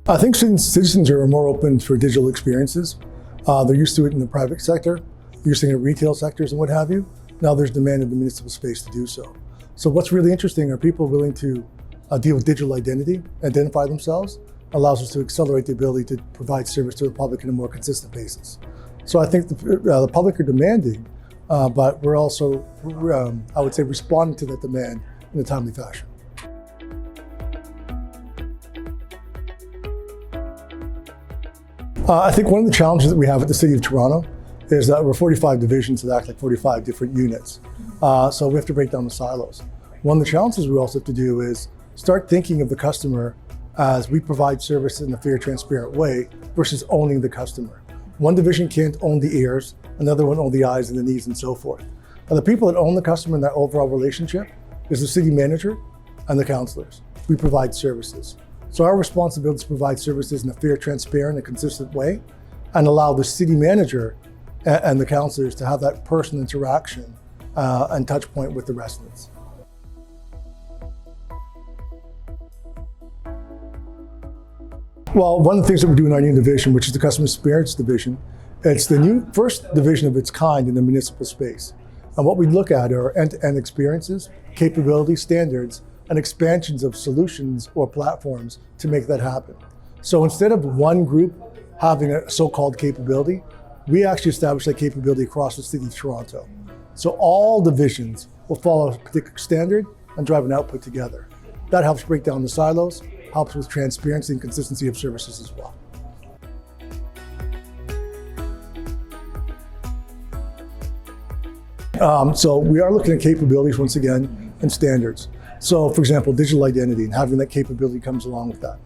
I think since citizens are more open for digital experiences, they're used to it in the private sector, they're used to it in retail sectors and what have you. Now there's demand in the municipal space to do so. So what's really interesting are people willing to deal with digital identity, identify themselves, allows us to accelerate the ability to provide service to the public on a more consistent basis. So I think the public are demanding, but we're also, I would say, responding to that demand in a timely fashion. I think one of the challenges that we have at the City of Toronto is that we're 45 divisions that act like 45 different units. So we have to break down the silos. One of the challenges we also have to do is start thinking of the customer as we provide service in a fair, transparent way versus owning the customer. One division can't own the ears, another one own the eyes and the knees and so forth. Now, the people that own the customer in that overall relationship is the city manager and the councillors. We provide services. So our responsibility is to provide services in a fair, transparent, and consistent way and allow the city manager and the councillors to have that personal interaction and touch point with the residents. Well, one of the things that we do in our new division, which is the Customer Experience Division, it's the first division of its kind in the municipal space. And what we look at are end-to-end experiences, capabilities, standards, and expansions of solutions or platforms to make that happen. So instead of one group having a so-called capability, we actually establish that capability across the City of Toronto. So all divisions will follow a particular standard and drive an output together. That helps break down the silos, helps with transparency and consistency of services as well. So we are looking at capabilities once again and standards. So for example, digital identity and having that capability comes along with that.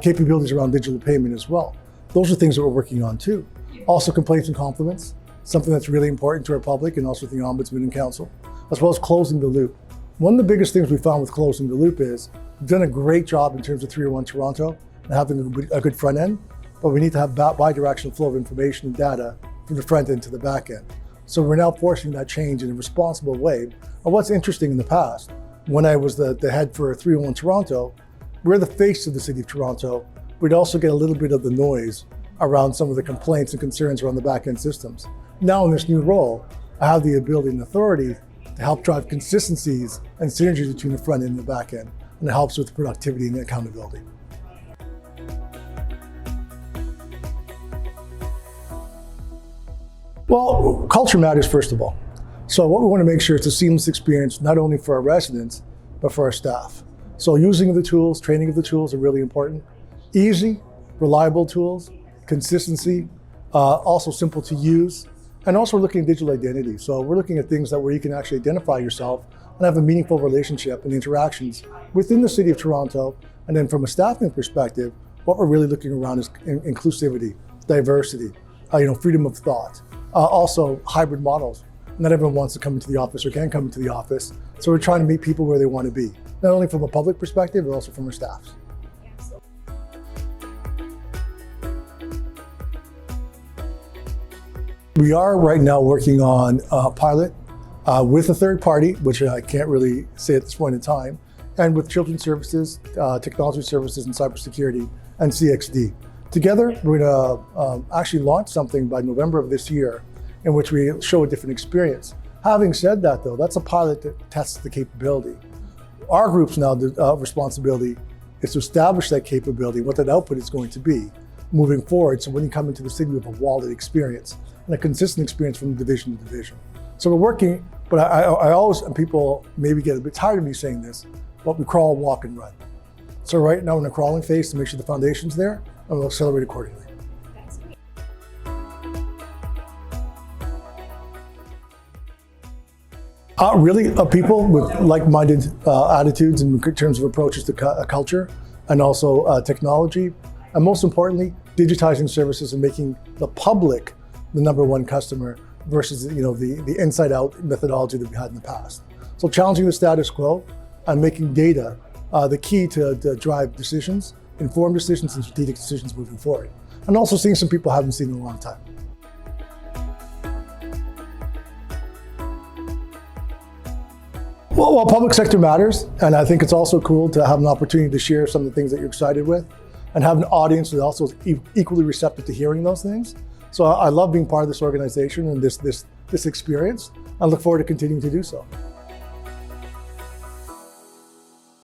Capabilities around digital payment as well. Those are things that we're working on too. Also complaints and compliments, something that's really important to our public and also the Ombudsman and Council, as well as closing the loop. One of the biggest things we found with closing the loop is we've done a great job in terms of 301 Toronto and having a good front end, but we need to have bi-directional flow of information and data from the front end to the back end. So we're now forcing that change in a responsible way. And what's interesting in the past, when I was the head for 301 Toronto, we're the face of the City of Toronto. We'd also get a little bit of the noise around some of the complaints and concerns around the back end systems. Now in this new role, I have the ability and authority to help drive consistencies and synergies between the front end and the back end, and it helps with productivity and accountability. Well, culture matters first of all. So what we want to make sure it's a seamless experience, not only for our residents, but for our staff. So using the tools, training of the tools are really important. Easy, reliable tools, consistency, also simple to use, and also we're looking at digital identity. So we're looking at things where you can actually identify yourself and have a meaningful relationship and interactions within the City of Toronto. And then from a staffing perspective, what we're really looking around is inclusivity, diversity, freedom of thought, also hybrid models. Not everyone wants to come into the office or can come into the office. So we're trying to meet people where they want to be, not only from a public perspective, but also from our staffs. We are right now working on a pilot with a third party, which I can't really say at this point in time, and with Children's Services, Technology Services and Cybersecurity, and CXD. Together, we're going to actually launch something by November of this year in which we show a different experience. Having said that though, that's a pilot that tests the capability. Our group's now responsibility is to establish that capability, what that output is going to be moving forward. So when you come into the city, you have a wallet experience and a consistent experience from division to division. So we're working, but I always, and people maybe get a bit tired of me saying this, but we crawl, walk, and run. So right now we're in a crawling phase to make sure the foundation's there, and we'll accelerate accordingly. Really, people with like-minded attitudes in terms of approaches to culture and also technology, and most importantly, digitizing services and making the public the number one customer versus the inside-out methodology that we had in the past. So challenging the status quo and making data the key to drive decisions, informed decisions and strategic decisions moving forward. And also seeing some people I haven't seen in a long time. Well, public sector matters, and I think it's also cool to have an opportunity to share some of the things that you're excited with and have an audience that also is equally receptive to hearing those things. So I love being part of this organization and this experience. I look forward to continuing to do so.